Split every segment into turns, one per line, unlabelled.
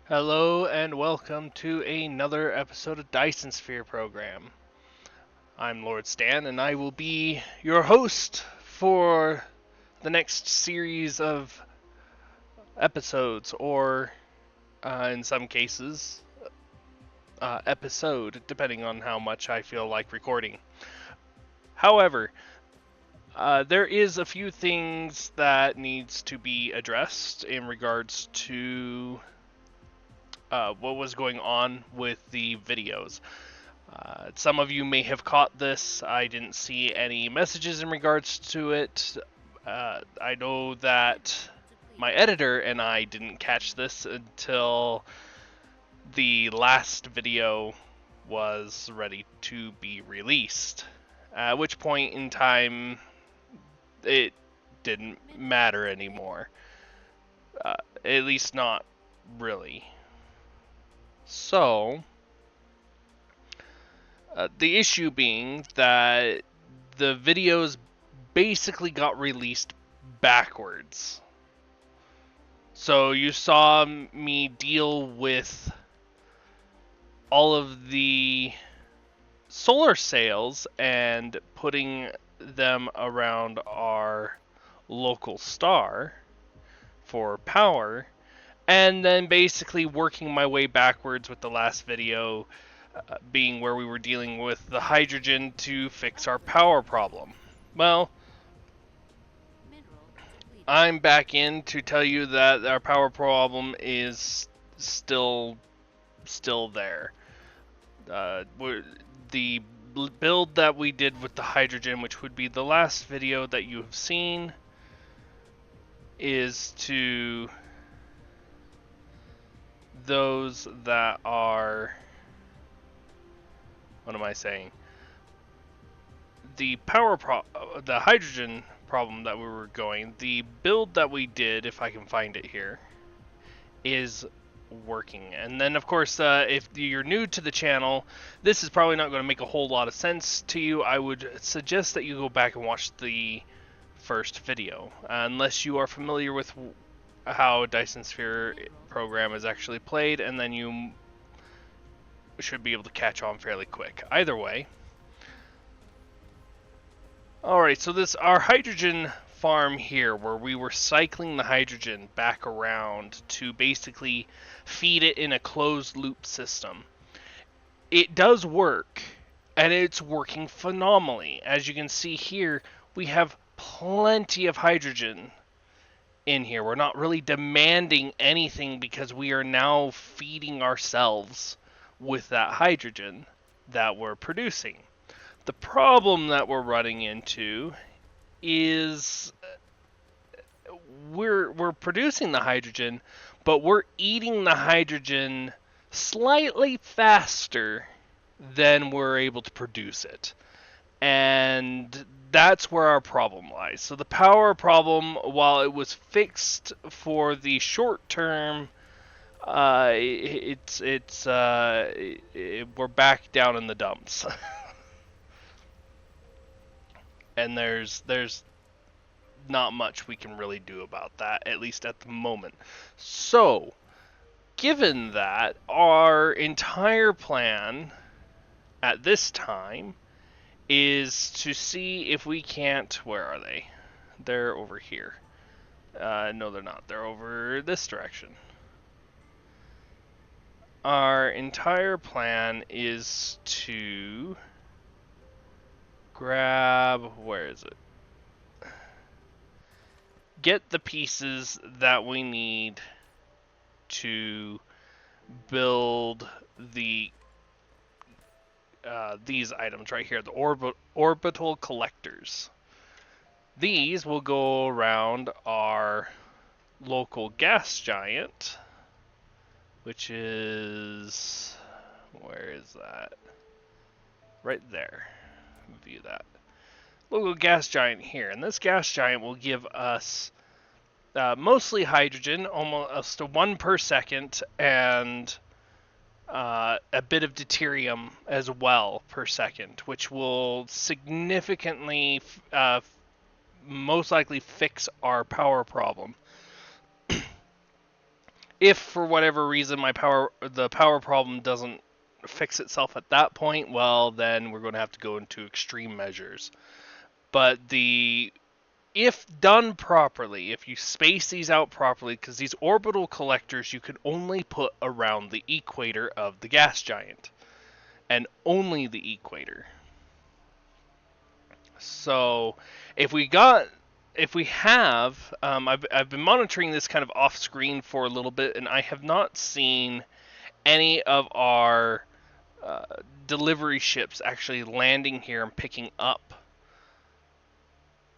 Hello and welcome to another episode of Dyson Sphere Program. I'm Lord Stan and I will be your host for the next series of episodes, or in some cases, episode, depending on how much I feel like recording. However, there is a few things that needs to be addressed in regards to what was going on with the videos. Some of you may have caught this. I didn't see any messages in regards to it. I know that my editor and I didn't catch this until the last video was ready to be released. At which point in time, it didn't matter anymore. At least not really. So, the issue being that the videos basically got released backwards. So you saw me deal with all of the solar sails and putting them around our local star for power, and then basically working my way backwards with the last video being where we were dealing with the hydrogen to fix our power problem. Well, I'm back in to tell you that our power problem is still there. The build that we did with the hydrogen, which would be the last video that you have seen, is to those that are, what am I saying? The the hydrogen problem that we were going, the build that we did, if I can find it here, is working. And then of course, if you're new to the channel, this is probably not going to make a whole lot of sense to you. I would suggest that you go back and watch the first video, unless you are familiar with how Dyson Sphere program is actually played, and then you should be able to catch on fairly quick. Either way. Alright, so this our hydrogen farm here, where we were cycling the hydrogen back around to basically feed it in a closed loop system. It does work, and it's working phenomenally. As you can see here, we have plenty of hydrogen in here. We're not really demanding anything because we are now feeding ourselves with that hydrogen that we're producing. The problem that we're running into is we're producing the hydrogen, but we're eating the hydrogen slightly faster than we're able to produce it. And that's where our problem lies. So the power problem, while it was fixed for the short term, we're back down in the dumps. And there's not much we can really do about that, at least at the moment. So, given that, our entire plan at this time is to see if we can't... Where are they? They're over here. No, they're not. They're over this direction. Our entire plan is to grab... Where is it? Get the pieces that we need to build the these items right here, the orbital collectors. These will go around our local gas giant, which is... where is that? Right there. View that. Local gas giant here, and this gas giant will give us mostly hydrogen, almost 1 per second, and a bit of deuterium as well per second, which will significantly, most likely, fix our power problem. If for whatever reason the power problem doesn't fix itself at that point, well, then we're going to have to go into extreme measures. But if done properly, if you space these out properly, because these orbital collectors you can only put around the equator of the gas giant, and only the equator. So if we got if we have, I've been monitoring this kind of off screen for a little bit, and I have not seen any of our uh, delivery ships actually landing here and picking up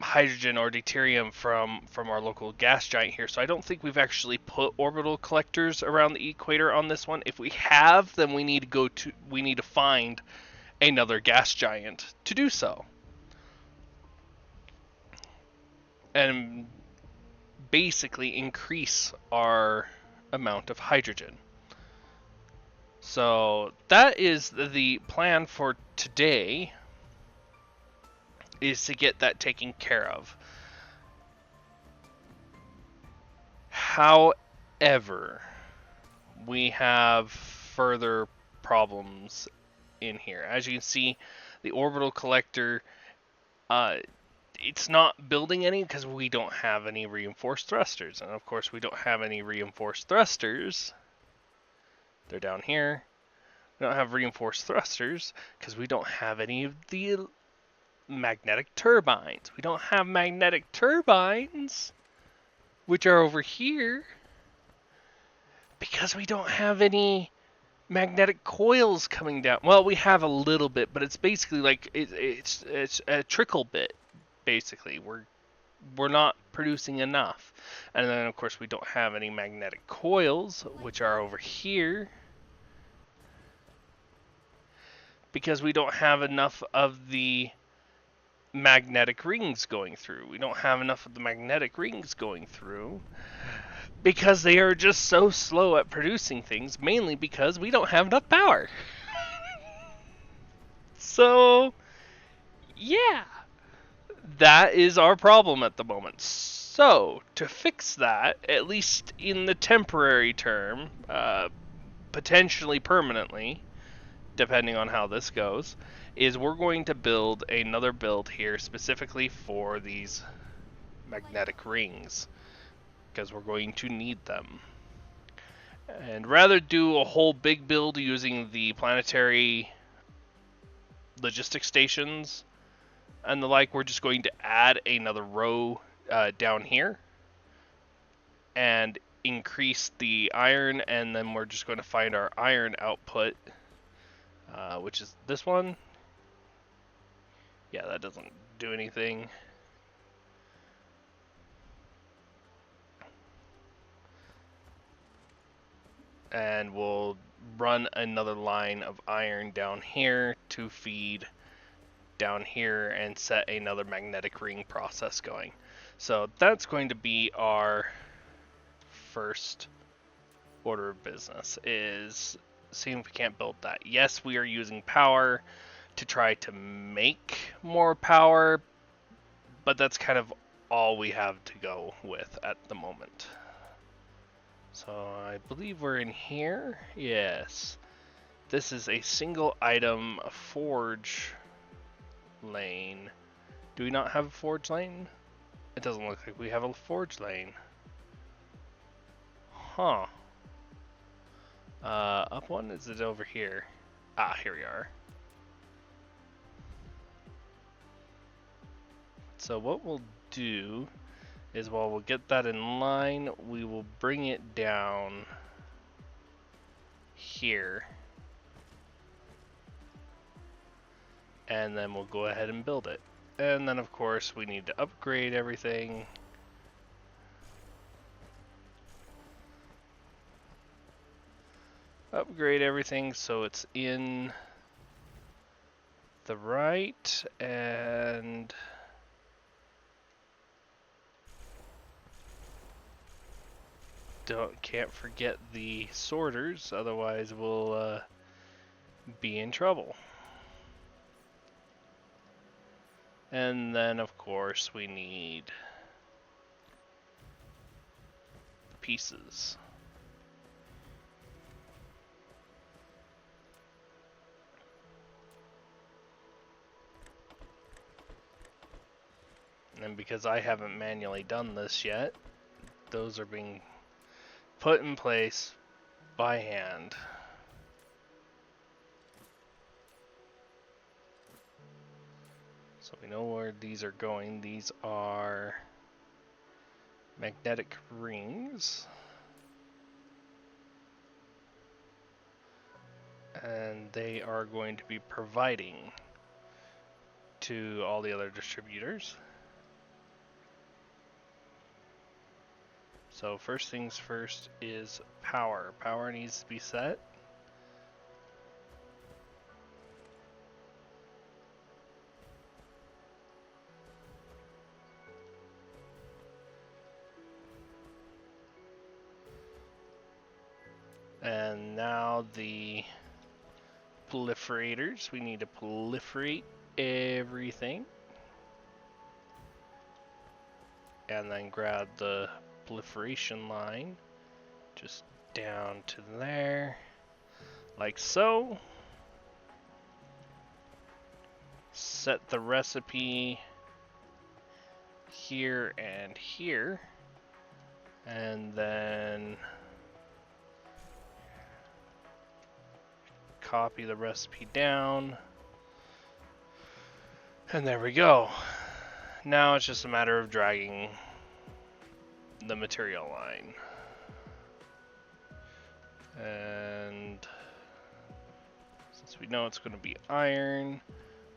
hydrogen or deuterium from our local gas giant here. So I don't think we've actually put orbital collectors around the equator on this one. If we have, then we need to find another gas giant to do so. And basically increase our amount of hydrogen. So that is the plan for today, is to get that taken care of. However, we have further problems in here. As you can see, the orbital collector, it's not building any because we don't have any reinforced thrusters. And of course, we don't have any reinforced thrusters. They're down here. We don't have reinforced thrusters because we don't have any of the magnetic turbines. We don't have magnetic turbines, which are over here, because we don't have any magnetic coils coming down. Well, we have a little bit, but it's basically like it's a trickle bit. Basically, we're not producing enough. And then of course we don't have any magnetic coils, which are over here, because we don't have enough of the magnetic rings going through. We don't have enough of the magnetic rings going through because they are just so slow at producing things, mainly because we don't have enough power. So, yeah, that is our problem at the moment. So, to fix that, at least in the temporary term, potentially permanently, depending on how this goes, is we're going to build another build here specifically for these magnetic rings, because we're going to need them. And rather do a whole big build using the planetary logistic stations and the like, we're just going to add another row down here and increase the iron, and then we're just going to find our iron output, which is this one. Yeah, that doesn't do anything. And we'll run another line of iron down here to feed down here and set another magnetic ring process going. So that's going to be our first order of business, is seeing if we can't build that. Yes, we are using power to try to make more power, but that's kind of all we have to go with at the moment. So I believe we're in here. Yes. This is a single item forge lane. Do we not have a forge lane? It doesn't look like we have a forge lane. Huh. Up one? Is it over here? Ah, here we are. So what we'll do is, while we'll get that in line, we will bring it down here. And then we'll go ahead and build it. And then of course we need to upgrade everything. Upgrade everything so it's in the right, and can't forget the sorters, otherwise we'll be in trouble. And then of course we need the pieces. And because I haven't manually done this yet, those are being put in place by hand. So we know where these are going. These are magnetic rings. And they are going to be providing to all the other distributors. So first things first is power. Power needs to be set. And now the proliferators. We need to proliferate everything. And then grab the proliferation line just down to there, like so. Set the recipe here and here, and then copy the recipe down, and there we go. Now it's just a matter of dragging the material line. And since we know it's going to be iron,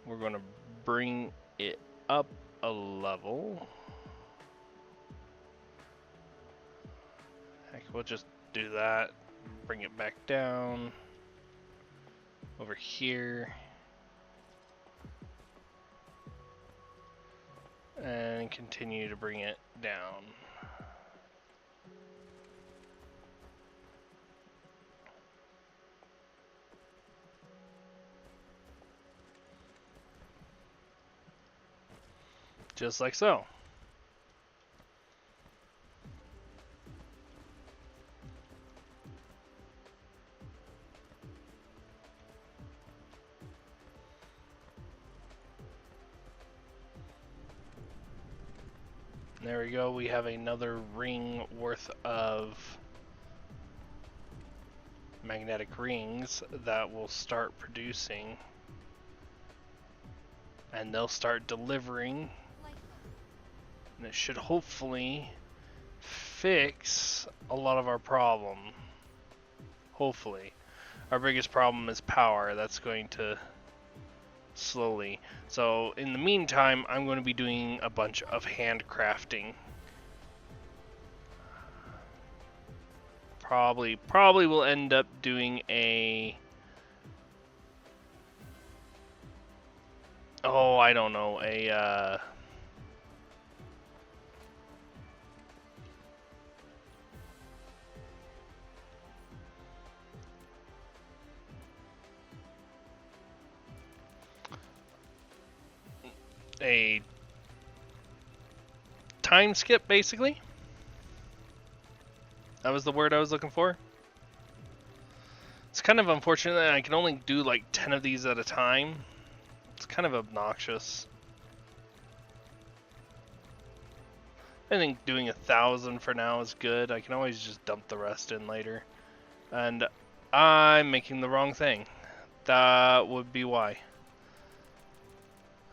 we're going to bring it up a level. Heck, we'll just do that. Bring it back down over here. And continue to bring it down. Just like so. There we go, we have another ring worth of magnetic rings that will start producing, and they'll start delivering, and it should hopefully fix a lot of our problem. Hopefully. Our biggest problem is power. That's going to slowly. So in the meantime, I'm going to be doing a bunch of handcrafting. Probably will end up doing a... Oh, I don't know, a time skip, basically. That was the word I was looking for. It's kind of unfortunate that I can only do like 10 of these at a time. It's kind of obnoxious. I think doing 1,000 for now is good. I can always just dump the rest in later. And I'm making the wrong thing. That would be why.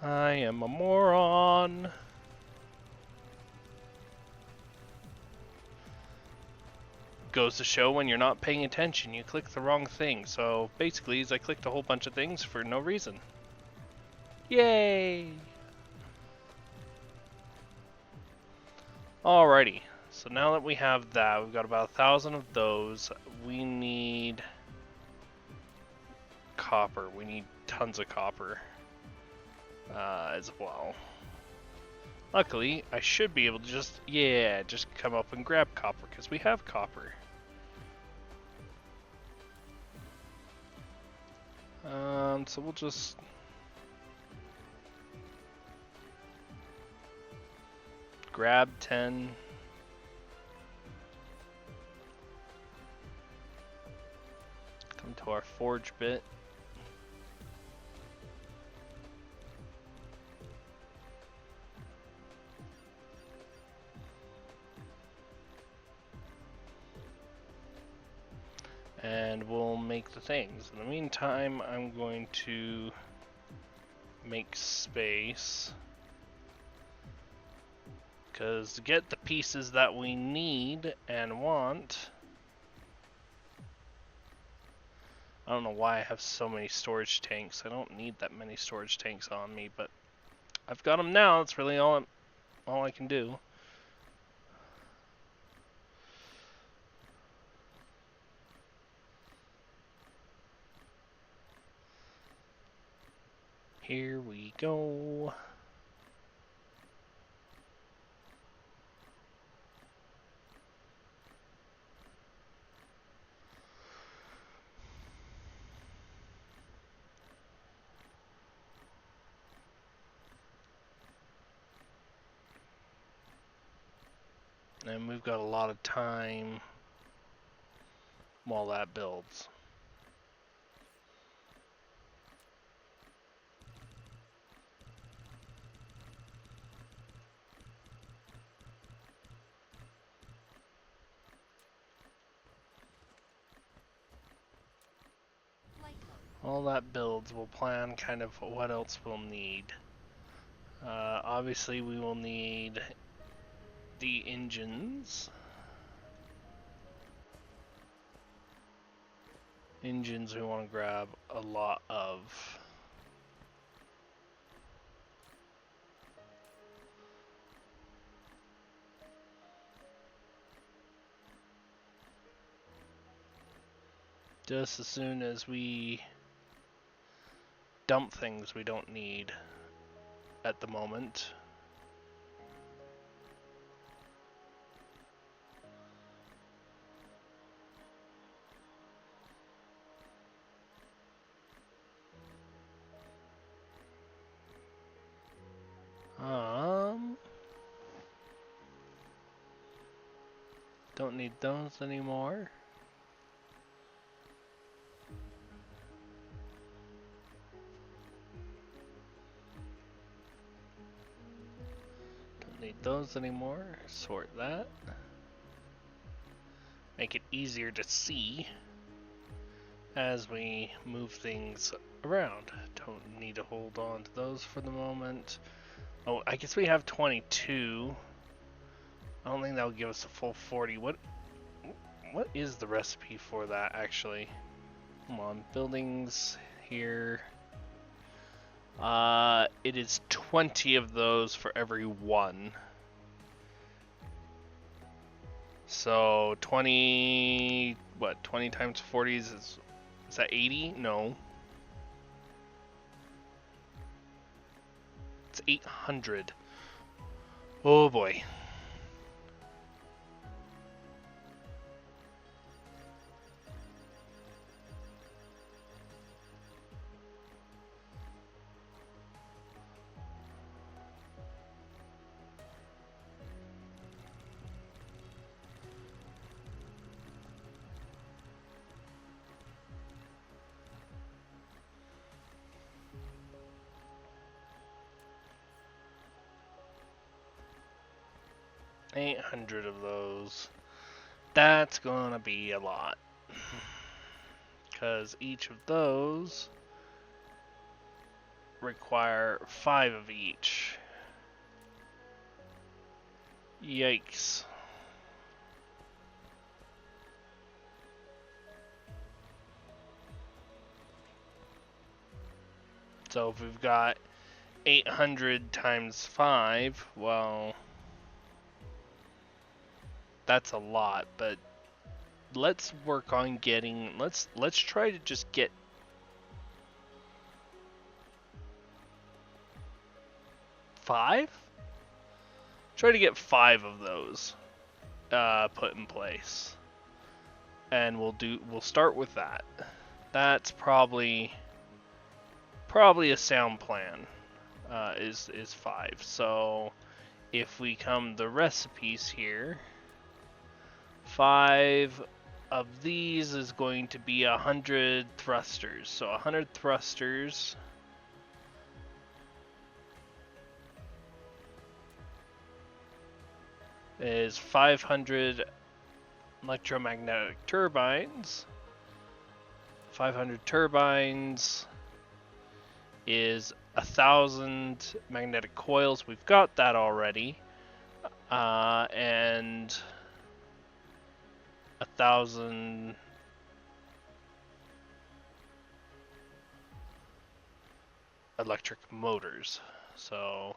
I am a moron. Goes to show when you're not paying attention, you click the wrong thing. So basically, I clicked a whole bunch of things for no reason. Yay! Alrighty, so now that we have that, we've got about 1,000 of those. We need copper. We need tons of copper as well. Luckily, I should be able to just come up and grab copper because we have copper. So we'll just grab 10. Come to our forge bit. and we'll make the things. In the meantime, I'm going to make space, because to get the pieces that we need and want, I don't know why I have so many storage tanks. I don't need that many storage tanks on me, but I've got them now. That's really all I can do. Here we go. And we've got a lot of time while that builds. While that builds, we'll plan kind of what else we'll need. Obviously, we will need the engines. Engines we want to grab a lot of. Just as soon as we dump things we don't need at the moment. Don't need those anymore. Don't need those anymore. Sort that. Make it easier to see as we move things around. Don't need to hold on to those for the moment. Oh, I guess we have 22. I don't think that'll give us a full 40. What is the recipe for that, actually? Come on, buildings here. It is 20 of those for every one. So 20, what, 20 times 40 is that 80? No. It's 800. Oh boy. $800 of those. That's gonna be a lot. Because each of those require 5 of each. Yikes. So if we've got 800 times 5, well, that's a lot, but let's work on getting, let's try to just get 5? Try to get 5 of those put in place. And we'll start with that. That's probably a sound plan. Is 5. So if we come the recipes here, 5 of these is going to be 100 thrusters. So 100 thrusters is 500 electromagnetic turbines, 500 turbines is 1,000 magnetic coils. We've got that already. And 1,000 electric motors. So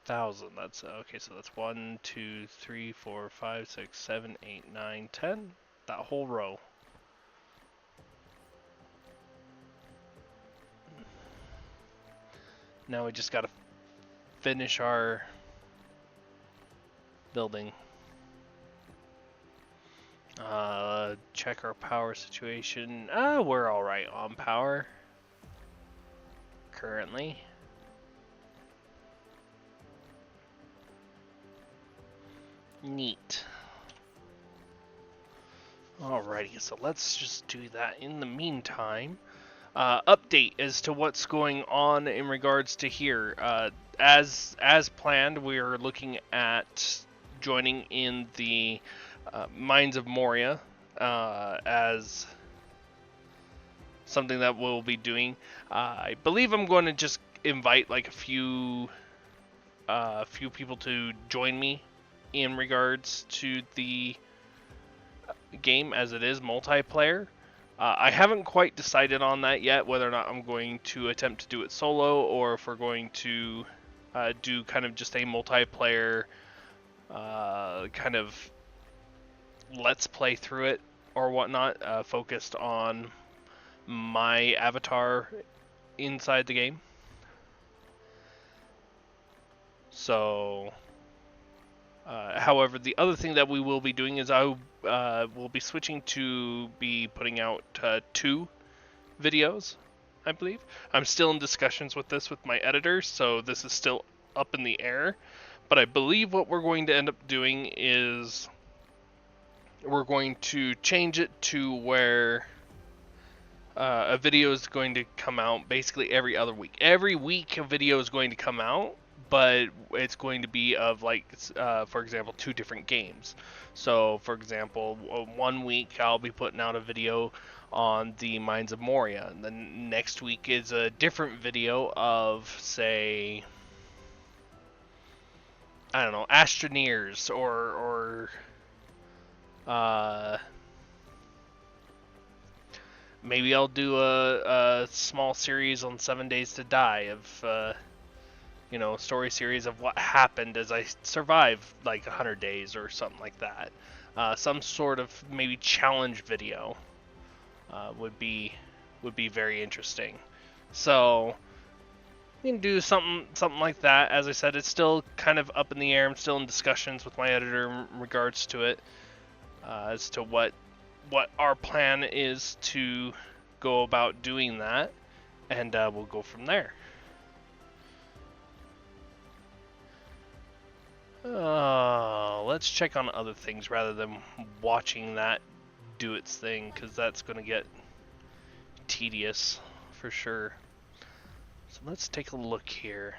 1,000. That's okay. So that's 1, 2, 3, 4, 5, 6, 7, 8, 9, 10. That whole row. Now we just gotta finish our building. Check our power situation. We're alright on power. Currently. Neat. Alrighty, so let's just do that in the meantime. Update as to what's going on in regards to here. As planned, we are looking at joining in the Mines of Moria as something that we'll be doing. I believe I'm going to just invite like a few people to join me in regards to the game, as it is multiplayer. I haven't quite decided on that yet, whether or not I'm going to attempt to do it solo, or if we're going to do kind of just a multiplayer kind of let's play through it or whatnot, focused on my avatar inside the game. So, however, the other thing that we will be doing is I will be switching to be putting out 2 videos, I believe. I'm still in discussions with this with my editor, so this is still up in the air. But I believe what we're going to end up doing is we're going to change it to where a video is going to come out basically every other week. Every week a video is going to come out, but it's going to be of like, for example, 2 different games. So, for example, 1 week I'll be putting out a video on the Mines of Moria, and then next week is a different video of, say, I don't know, Astroneers, or maybe I'll do a small series on 7 Days to Die of, you know, story series of what happened as I survived like 100 days or something like that. Some sort of maybe challenge video would be very interesting. So we can do something like that. As I said, it's still kind of up in the air. I'm still in discussions with my editor in regards to it, as to what our plan is to go about doing that, and we'll go from there. Let's check on other things rather than watching that do its thing, because that's going to get tedious for sure. So let's take a look here.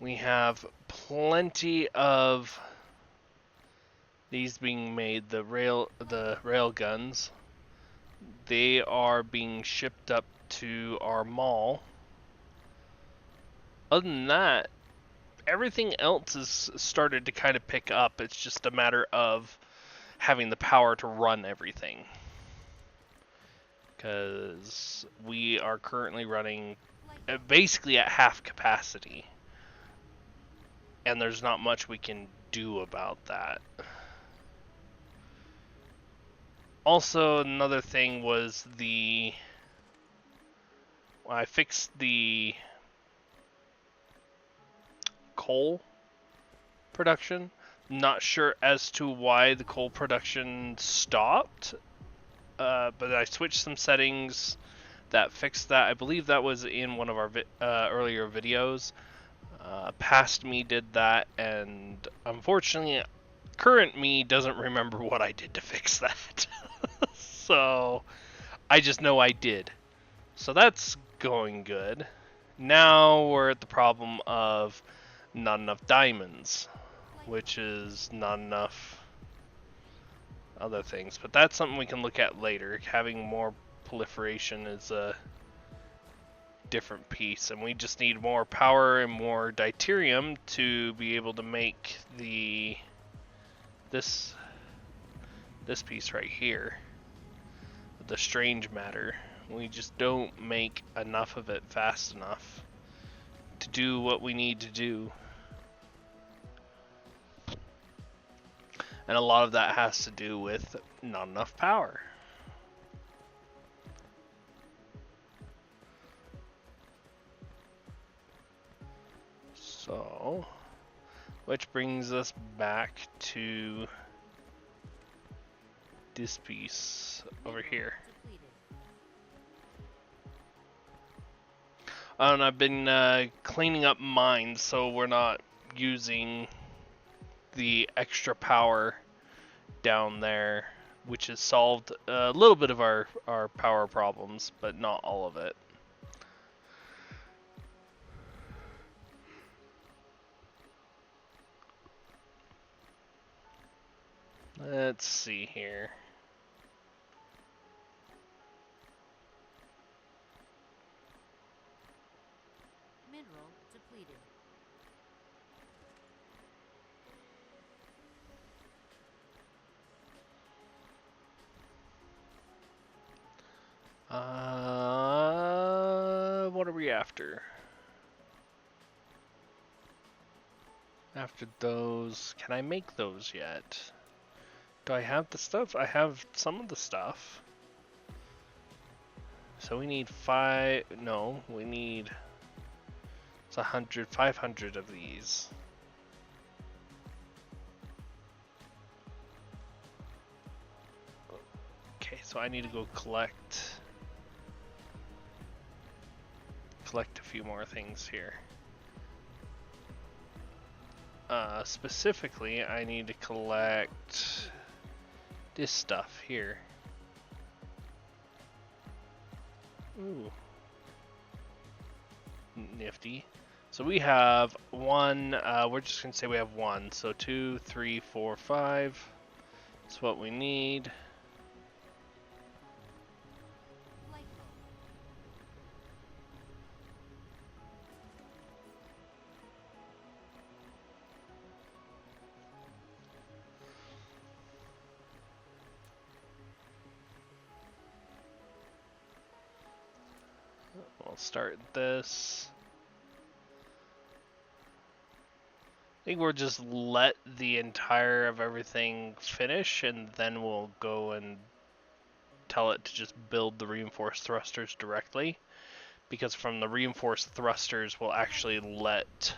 We have plenty of these being made. The rail guns, they are being shipped up to our mall. Other than that, everything else has started to kind of pick up. It's just a matter of having the power to run everything, because we are currently running basically at half capacity, and there's not much we can do about that. Also, another thing was I fixed the coal production. Not sure as to why the coal production stopped, but I switched some settings that fixed that. I believe that was in one of our earlier videos. Past me did that, and unfortunately current me doesn't remember what I did to fix that. So I just know I did. So that's going good. Now we're at the problem of not enough diamonds, which is not enough other things. But that's something we can look at later. Having more proliferation is a different piece, and we just need more power and more deuterium to be able to make this piece right here, the strange matter. We just don't make enough of it fast enough to do what we need to do. And a lot of that has to do with not enough power. So, which brings us back to this piece over here. And I've been cleaning up mines so we're not using the extra power down there, which has solved a little bit of our power problems, but not all of it. Let's see here.
Mineral depleted.
What are we after? After those, can I make those yet? Do I have the stuff? I have some of the stuff. So we need 5, no, we need, it's 100, 500 of these. Okay, so I need to go collect a few more things here. Specifically, I need to collect this stuff here. Ooh. Nifty. So we have one, we're just gonna say we have one. So 2, 3, 4, 5. That's what we need. We'll start this. I think we'll just let the entire of everything finish, and then we'll go and tell it to just build the reinforced thrusters directly. Because from the reinforced thrusters, we'll actually let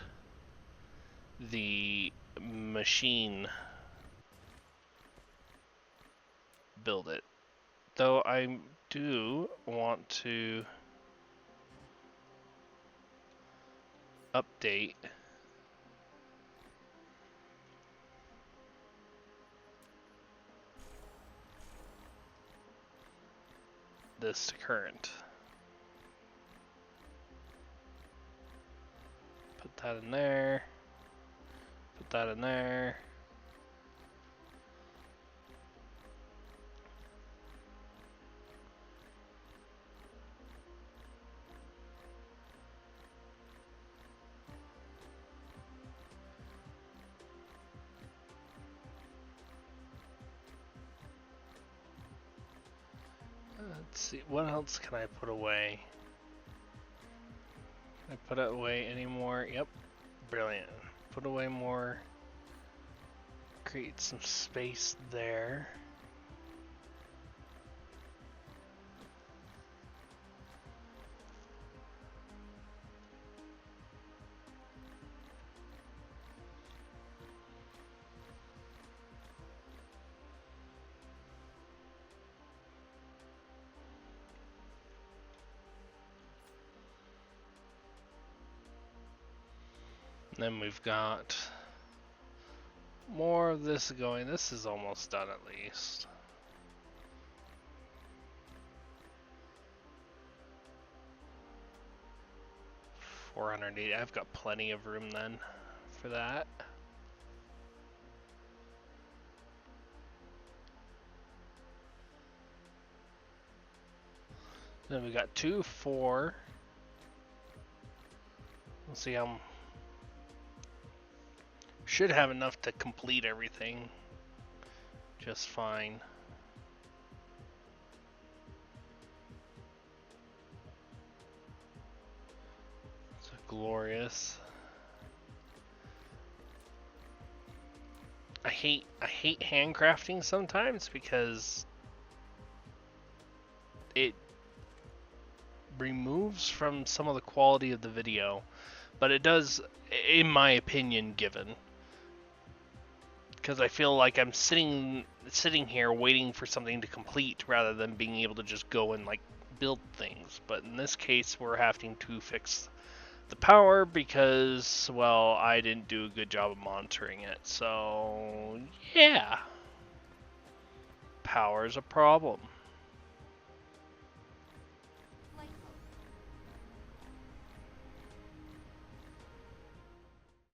the machine build it. Though I do want to update this to current. Put that in there. Put that in there. Let's see, what else can I put away? Can I put away any more? Yep, brilliant. Put away more. Create some space there. Then we've got more of this going. This is almost done at least. $480. I've got plenty of room then for that. Then we got 2, 4. Let's see how... Should have enough to complete everything just fine. So glorious. I hate handcrafting sometimes because it removes from some of the quality of the video, but it does, in my opinion, given. Because I feel like I'm sitting here waiting for something to complete rather than being able to just go and like build things. But in this case, we're having to fix the power because, well, I didn't do a good job of monitoring it. So yeah, power's a problem.